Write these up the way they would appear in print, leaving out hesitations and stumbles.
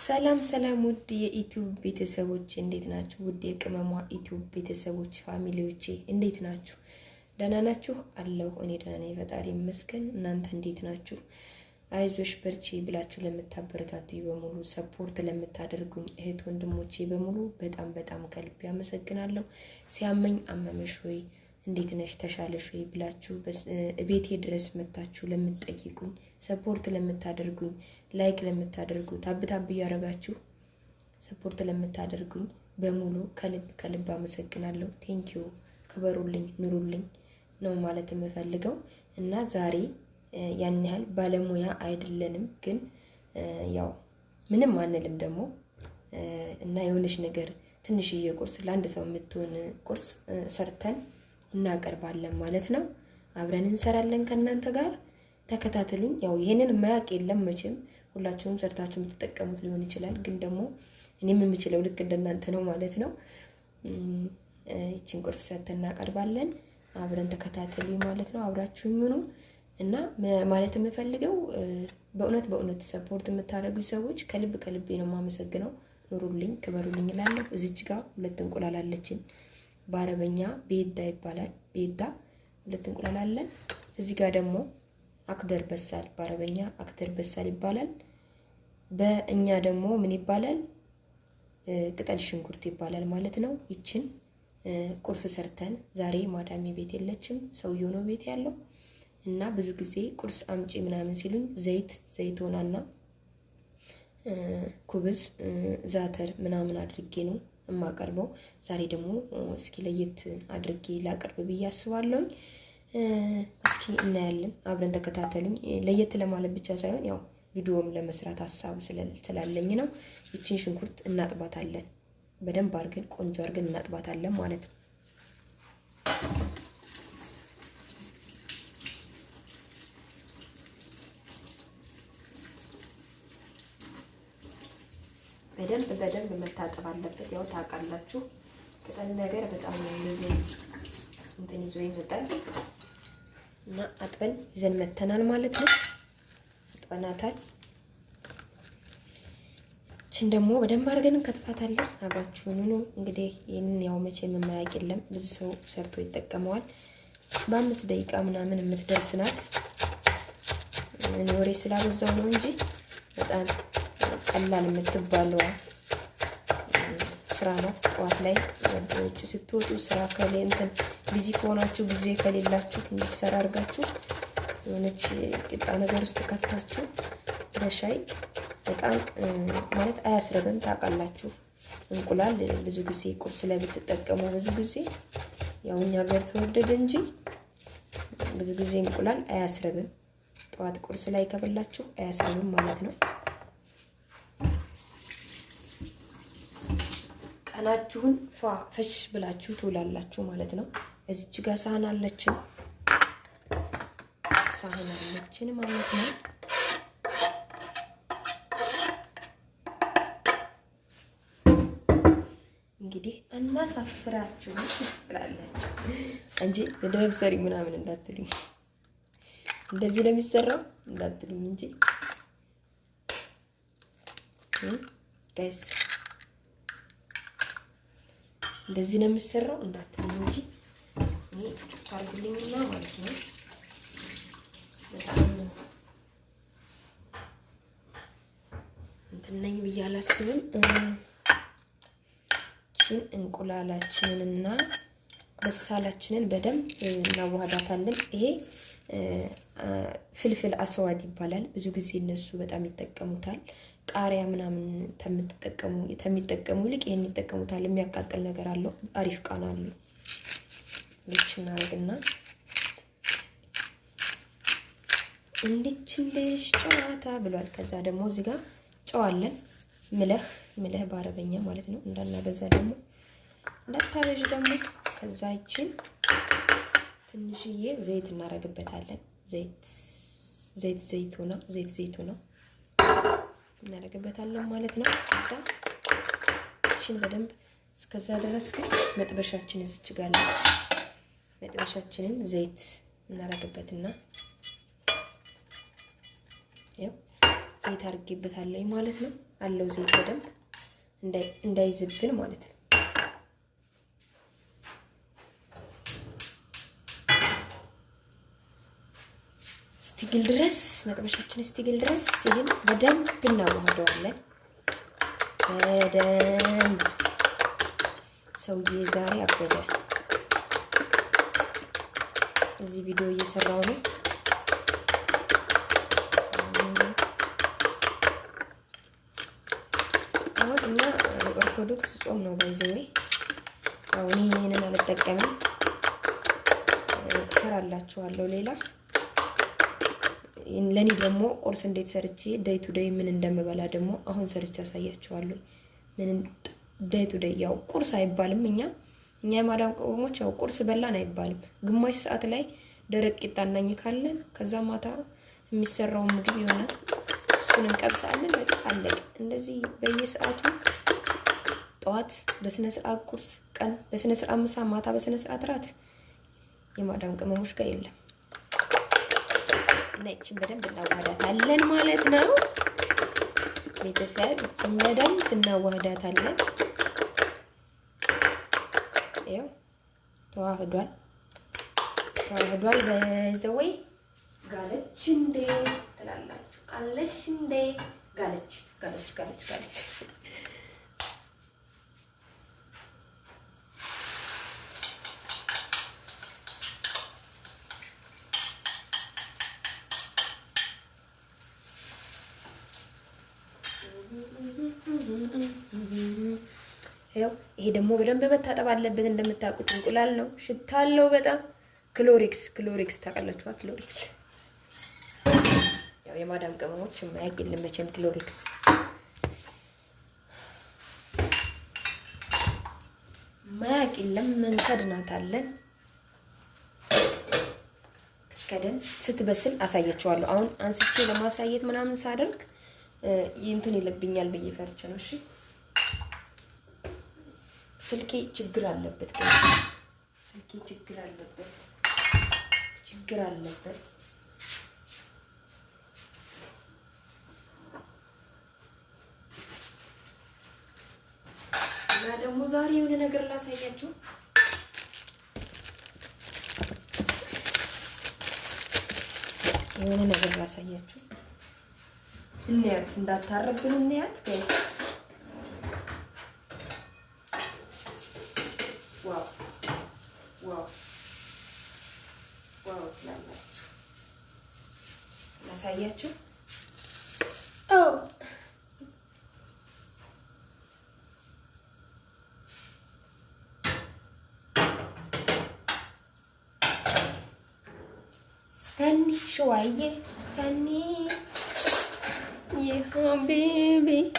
ሰላም ሰላም ውድ የዩቲዩብ ቤተሰቦች እንዴት ናችሁ? ውድ የቅመሟ ዩቲዩብ ቤተሰቦች ፋሚሊዎቼ እንዴት ናችሁ? ደህና ናችሁ? አለሁ እኔ ደህና ነኝ፣ ፈጣሪ ይመስገን። እናንተ እንዴት ናችሁ? አይዞሽ በርቺ ብላችሁ ለምታበረታቱኝ በሙሉ ሰፖርት ለምታደርጉኝ እህት ወንድሞቼ በሙሉ በጣም ከልብ ያመሰግናለሁ። ሲያመኝ አመመሽ ወይ እንዴት ነሽ ተሻለሽ ወይ ብላችሁ ቤቴ ድረስ መጣችሁ ለምትጠይቁኝ ሰፖርት ለምታደርጉኝ ላይክ ለምታደርጉ ታብ ያረጋችሁ ሰፖርት ለምታደርጉኝ በሙሉ ከልብ አመሰግናለሁ። ቴንኪዩ ክበሩልኝ ኑሩልኝ ነው ማለት የምፈልገው እና ዛሬ ያን ያህል ባለሙያ አይደለንም ግን ያው ምንም አንልም ደግሞ እና የሆነች ነገር ትንሽዬ ቁርስ ለአንድ ሰው የምትሆን ቁርስ ሰርተን እናቀርባለን ማለት ነው። አብረን እንሰራለን ከእናንተ ጋር ተከታተሉኝ። ያው ይሄንን ማያቅ የለም መቼም ሁላችሁም ሰርታችሁ የምትጠቀሙት ሊሆን ይችላል፣ ግን ደግሞ እኔም የምችለው ልክ እንደናንተ ነው ማለት ነው። ይቺን ቁርስ ሰርተን እናቀርባለን። አብረን ተከታተሉኝ ማለት ነው። አብራችሁኝ ሁኑ እና ማለት የምፈልገው በእውነት ሰፖርት የምታደርጉኝ ሰዎች ከልቤ ነው የማመሰግነው። ኑሩልኝ ክበሩልኝ እላለሁ። እዚች ጋር ሁለት እንቁላል አለችን። በአረበኛ ቤዳ ይባላል። ቤዳ ሁለት እንቁላል አለን። እዚህ ጋር ደግሞ አክደር በሳል በአረበኛ አክደር በሳል ይባላል። በእኛ ደግሞ ምን ይባላል? ቅጠል ሽንኩርት ይባላል ማለት ነው። ይችን ቁርስ ሰርተን ዛሬ ማዳሜ ቤት የለችም፣ ሰውየው ነው ቤት ያለው እና ብዙ ጊዜ ቁርስ አምጪ ምናምን ሲሉኝ ዘይቶናና ኩብዝ ዛተር ምናምን አድርጌ ነው የማቀርበው። ዛሬ ደግሞ እስኪ ለየት አድርጌ ላቀርብ ብዬ አስባለሁ። እስኪ እናያለን፣ አብረን ተከታተሉኝ። ለየት ለማለት ብቻ ሳይሆን ያው ቪዲዮም ለመስራት ሐሳብ ስላለኝ ነው። ይችን ሽንኩርት እናጥባታለን፣ በደንብ አድርገን ቆንጆ አድርገን እናጥባታለን ማለት ነው። በደንብ መታጠብ አለበት። ያው ታውቃላችሁ ቅጠል ነገር በጣም እንትን ይዞ ይመጣል እና አጥበን ይዘን መተናል ማለት ነው። አጥበናታል። እቺን ደግሞ በደንብ አድርገን እንከትፋታለን። አብራችሁን ነው እንግዲህ። ይሄንን ያው መቼም የማያውቅ የለም፣ ብዙ ሰው ሰርቶ ይጠቀመዋል። በ5 ደቂቃ ምናምን የምትደርስ ናት። እኔ ወሬ ስላበዛው ነው እንጂ በጣም ቀላል የምትባለው ስራ ናት። ጠዋት ላይ ወጪ ስትወጡ ስራ ከሌለ እንትን ቢዚ ከሆናችሁ ጊዜ ከሌላችሁ እንዲሰራ አድርጋችሁ የሆነች ቂጣ ነገር ውስጥ ከተታችሁ ለሻይ በጣም ማለት አያስረብም። ታውቃላችሁ እንቁላል ብዙ ጊዜ ቁርስ ላይ ብትጠቀሙ ብዙ ጊዜ ያው እኛ ጋር ተወደደ እንጂ ብዙ ጊዜ እንቁላል አያስረብም። ጠዋት ቁርስ ላይ ከበላችሁ አያስረብም ማለት ነው። ቀናችሁን ፈሽ ብላችሁ ትውላላችሁ ማለት ነው። እዚች ጋር ሳህን አለችን ማለት ነው። እንግዲህ እናሳፍራችሁ ትላላችሁ እንጂ በደረብ ሰሪ ምናምን እንዳትሉኝ፣ እንደዚህ ለሚሰራው እንዳትሉኝ እንጂ ጋይስ እንደዚህ ነው የሚሰራው እንዳትሉኝ እንጂ እኔ ታርጉልኝና ማለት ነው። በጣም እንትን ነኝ ብዬ አላስብም። እቺን እንቁላላችንንና በሳላችንን በደንብ እናዋሃዳታለን። ይሄ ፍልፍል አስዋድ ይባላል። ብዙ ጊዜ እነሱ በጣም ይጠቀሙታል። ቃሪያ ምናምን ተሚጠቀሙ ይልቅ ይሄን ይጠቀሙታል። የሚያቃጥል ነገር አለው፣ አሪፍ ቃና አለው። ልችና አድርግና እንድችልሽ ጨዋታ ብሏል። ከዛ ደግሞ እዚህ ጋር ጨው አለን፣ ምለህ በአረበኛ ማለት ነው። እንዳናበዛ ደግሞ እንዳታበዥ ደግሞ። ከዛ ይችን ትንሽዬ ዘይት እናደርግበታለን። ዘይቱና እናደርግበታለን ማለት ነው። ከዛ እቺን በደንብ እስከዛ ድረስ ግን መጥበሻችን እዚች ጋር አለች። መጥበሻችንን ዘይት እናደርግበትና ያው ዘይት አድርጌበታለሁ ማለት ነው። አለው ዘይት በደንብ እንዳይዝብን ማለት ነው። እስቲግል ድረስ መጥበሻችን እስቲግል ድረስ ይሄን በደንብ እናዋህደዋለን። በደንብ ሰውዬ ዛሬ አበደ። እዚህ ቪዲዮ እየሰራው ነው። አሁን እኛ ኦርቶዶክስ ጾም ነው ባይዘው አሁን ይሄንን አልጠቀምም። እሰራላችኋለሁ ሌላ ለኔ ደግሞ ቁርስ እንዴት ሰርቼ ዴይ ቱ ዴይ ምን እንደምበላ ደግሞ አሁን ሰርቼ አሳያችኋለሁ። ምን ዴይ ቱ ዴይ ያው ቁርስ አይባልም። እኛ የማዳም ቆሞች ያው ቁርስ በላን አይባልም። ግማሽ ሰዓት ላይ ደረቅ ቂጣ እናኝካለን። ከዛ ማታ የሚሰራው ምግብ ይሆናል። እሱን እንቀብሳለን። በቃ አለቀ። እንደዚህ በየሰዓቱ ጠዋት በስነ ስርዓት ቁርስ፣ ቀን በስነ ስርዓት ምሳ፣ ማታ በስነ ስርዓት ራት የማዳም ቅመሞች ጋር የለም። ነጭን በደንብ እናዋህዳታለን ማለት ነው። ቤተሰብ በደንብ እናዋህዳታለን። ይኸው ተዋህዷል። በዘወይ ጋለች እንዴ ትላላችሁ። አለሽ እንዴ ጋለች። ይሄ ደግሞ በደንብ መታጠብ አለበት። እንደምታውቁት እንቁላል ነው፣ ሽታ አለው በጣም። ክሎሪክስ ታውቃላችሁ? ክሎሪክስ ያው የማዳም ቅመሞች የማያውቅ የለም መቼም። ክሎሪክስ ማያውቅ የለም። እንከድናታለን። ከደን ስትበስል አሳያችኋለሁ። አሁን አንስቼ ለማሳየት ምናምን ሳደርግ እንትን ይለብኛል ብዬ ፈርቼ ነው። እሺ ስልኬ ችግር አለበት። እና ደግሞ ዛሬ የሆነ ነገር ላሳያችሁ። እንያት እንዳታረብን እንያት። ዋው ላሳያችሁ። استني شوية استني يا حبيبي.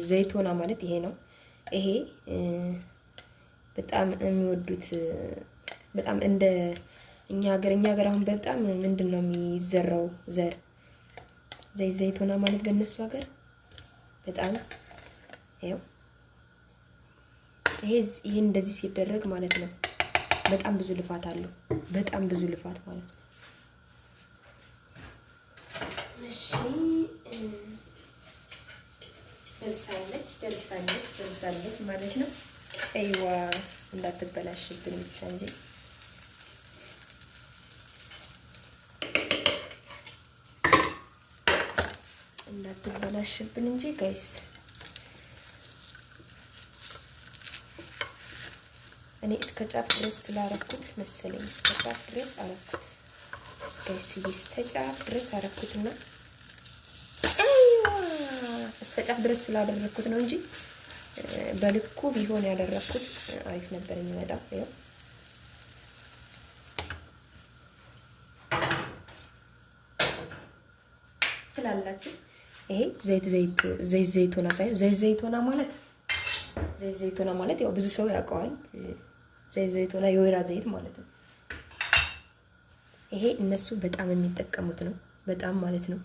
ዘይቶና ማለት ይሄ ነው። ይሄ በጣም የሚወዱት በጣም እንደ እኛ ሀገር አሁን በጣም ምንድነው የሚዘራው ዘር ዘይቶና ማለት በእነሱ ሀገር በጣም ይሄ እንደዚህ ሲደረግ ማለት ነው በጣም ብዙ ልፋት አለው። በጣም ብዙ ልፋት ማለት ነው። እሺ ደርሳለች ማለት ነው። አይዋ እንዳትበላሽብን ብቻ እንጂ ጋይስ እኔ እስከ ጫፍ ድረስ ስላረኩት መሰለኝ እስከ ጫፍ ድረስ አረኩት ጋይስ። እስከ ጫፍ ድረስ አረኩትና አይዋ እስከ ጫፍ ድረስ ስላደረኩት ነው እንጂ በልኩ ቢሆን ያደረኩት አሪፍ ነበር የሚመጣው። ይሄ ትላላችሁ። ይሄ ዘይቶና ማለት ያው ብዙ ሰው ያውቀዋል። ዘይቶና የወይራ ዘይት ማለት ነው። ይሄ እነሱ በጣም የሚጠቀሙት ነው። በጣም ማለት ነው።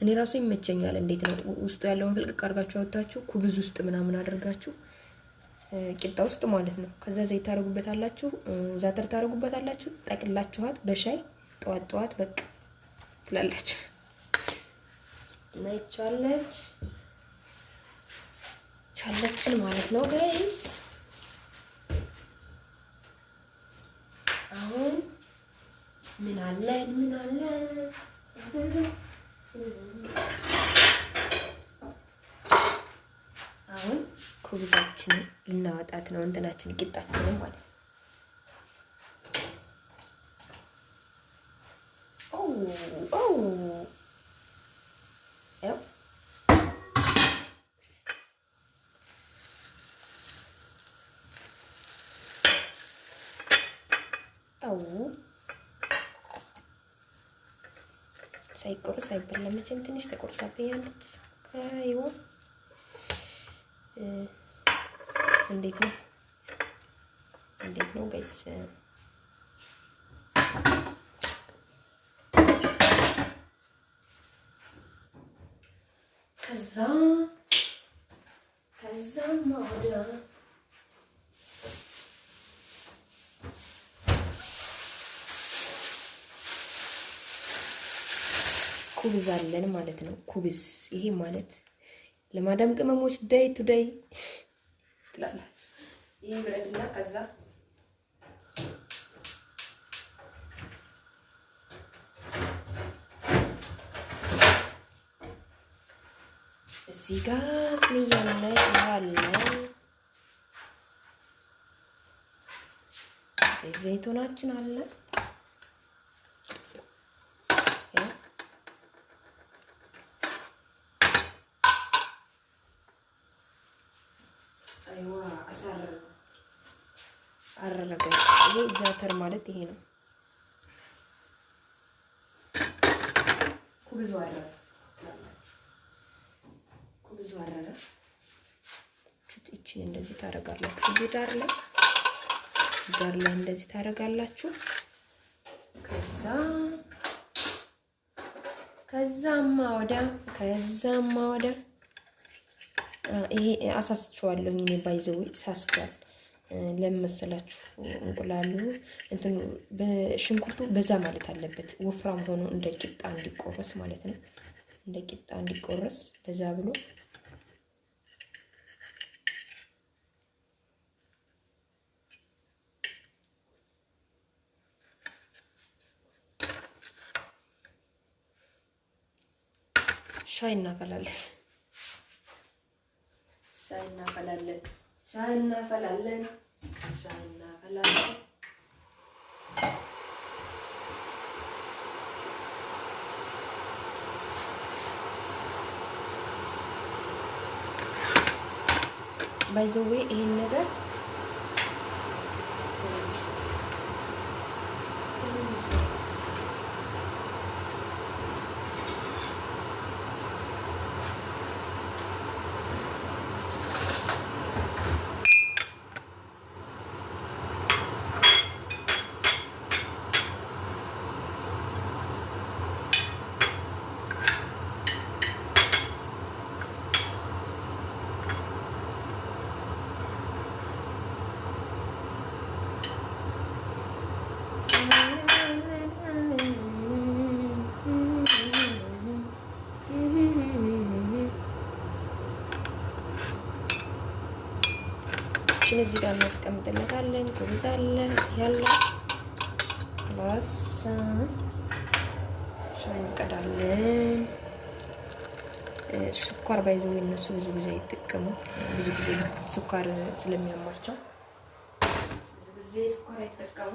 እኔ ራሱ ይመቸኛል። እንዴት ነው ውስጡ ያለውን ፍልቅቅ አድርጋችሁ አውጥታችሁ ኩብዝ ውስጥ ምናምን አድርጋችሁ ቂጣ ውስጥ ማለት ነው። ከዛ ዘይት ታረጉበታላችሁ፣ ዛተር ታረጉበታላችሁ፣ ጠቅላችኋት በሻይ ጠዋት ጠዋት በቃ ትላላችሁ እና ቻለችን ማለት ነው ጋይስ። አሁን ምን አለን አሁን ኩብዛችን ልናወጣት ነው፣ እንትናችን ቂጣችንን ማለት ነው። ሳይቆርስ አይበላም መቼም ትንሽ ተቆርሳብኛለች። አይዋ እንዴት ነው ጋይስ? ከዛም ወዲያ ኩብዝ አለን ማለት ነው። ኩብዝ ይሄ ማለት ለማዳም ቅመሞች ዳይ ቱ ዳይ ትላለህ። ይሄ ብረድና ከዛ እዚህ ጋር ስንያና አለ ዘይቱናችን አለ። አይዋ አረረገ። ይሄ ዛተር ማለት ይሄ ነው። ኩብዙ አረረ እቺን እንደዚህ ታረጋላችሁ። እዚህ ዳር ላይ እንደዚህ ታረጋላችሁ። ከዛማ ወደ ይሄ አሳስቸዋለሁ። እኔ ባይዘው ሳስቷል። ለምን መሰላችሁ? እንቁላሉ እንትን በሽንኩርቱ በዛ ማለት አለበት። ወፍራም ሆኖ እንደ ቂጣ እንዲቆረስ ማለት ነው። እንደ ቂጣ እንዲቆረስ በዛ ብሎ ሻይ እናፈላለን። ባይዘዌ ይሄን ነገር እዚህ ጋር እናስቀምጥለታለን። ኩብዝ አለ እዚህ ያለ ክላስ ሻይ እንቀዳለን። ስኳር ባይዘው እነሱ ብዙ ጊዜ አይጠቀሙ። ብዙ ጊዜ ስኳር ስለሚያማቸው ብዙ ጊዜ ስኳር አይጠቀሙ።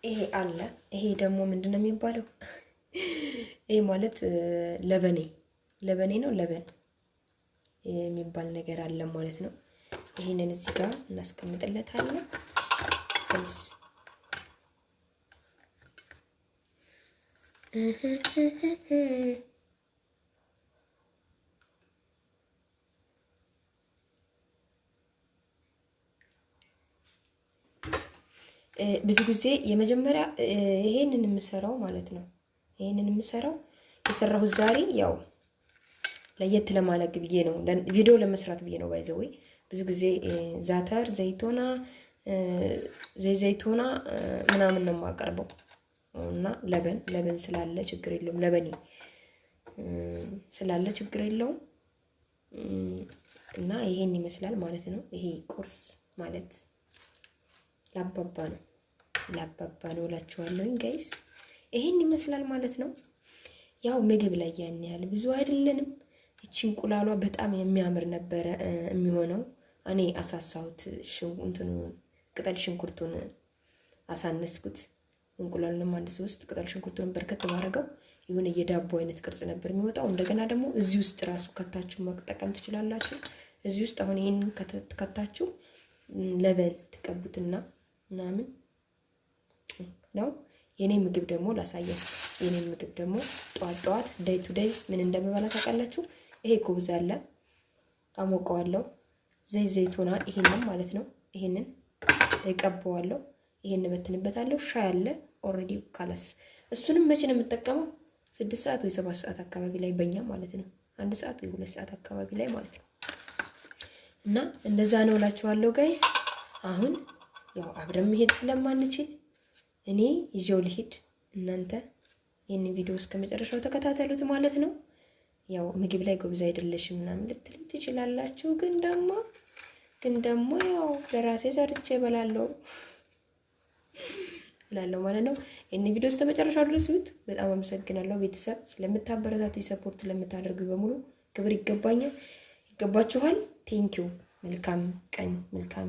ይሄ አለ። ይሄ ደግሞ ምንድነው የሚባለው? ይሄ ማለት ለበኔ ነው። ለበን የሚባል ነገር አለ ማለት ነው። ይሄንን እዚህ ጋር እናስቀምጥለታለን። ብዙ ጊዜ የመጀመሪያ ይሄንን የምሰራው ማለት ነው ይሄንን የሰራሁት ዛሬ ያው ለየት ለማለት ብዬ ነው፣ ቪዲዮ ለመስራት ብዬ ነው። ባይዘው ብዙ ጊዜ ዛተር ዘይቶና ምናምን ነው የማቀርበው እና ለበን ስላለ ችግር የለውም። ለበኒ ስላለ ችግር የለውም እና ይሄን ይመስላል ማለት ነው። ይሄ ቁርስ ማለት ላባባ ነው እላችኋለሁ ጋይስ። ይሄን ይመስላል ማለት ነው። ያው ምግብ ላይ ያን ያህል ብዙ አይደለንም። እቺ እንቁላሏ በጣም የሚያምር ነበረ የሚሆነው። እኔ አሳሳሁት፣ ቅጠል ሽንኩርቱን አሳነስኩት። እንቁላሉንም አንድ ሶስት ቅጠል ሽንኩርቱን በርከት ባረገው የሆነ የዳቦ አይነት ቅርጽ ነበር የሚወጣው። እንደገና ደግሞ እዚህ ውስጥ ራሱ ከታችሁ መጠቀም ትችላላችሁ። እዚህ ውስጥ አሁን ይሄን ከታችሁ ለበን ተቀቡትና ምናምን ነው። የኔ ምግብ ደግሞ ላሳያችሁ። የኔ ምግብ ደግሞ ጧት ዴይ ቱ ዴይ ምን እንደምበላ ታውቃላችሁ? ይሄ ኩብዝ አለ፣ አሞቀዋለሁ። ዘይቱና ይሄንን ማለት ነው። ይሄንን እቀባዋለሁ። ይሄን በትንበታለሁ። ሻይ አለ ኦሬዲ ካላስ። እሱንም መቼ ነው የምጠቀመው? 6 ሰዓት ወይ 7 ሰዓት አካባቢ ላይ በእኛ ማለት ነው። 1 ሰዓት ወይ 2 ሰዓት አካባቢ ላይ ማለት ነው። እና እንደዛ ነው እላችኋለሁ ጋይስ። አሁን ያው አብረን መሄድ ስለማንችል እኔ ይዤው ልሂድ። እናንተ ይሄን ቪዲዮ እስከ መጨረሻው ተከታተሉት ማለት ነው። ያው ምግብ ላይ ጎበዝ አይደለሽም ምናምን ልትል ትችላላችሁ፣ ግን ደግሞ ያው ለራሴ ሰርቼ እበላለሁ ማለት ነው። ይሄን ቪዲዮ እስከ መጨረሻው ድረስ ይዩት። በጣም አመሰግናለሁ ቤተሰብ ስለምታበረታቱ፣ ሰፖርት ለምታደርጉ በሙሉ ክብር ይገባችኋል። ቴንኪው። መልካም ቀን፣ መልካም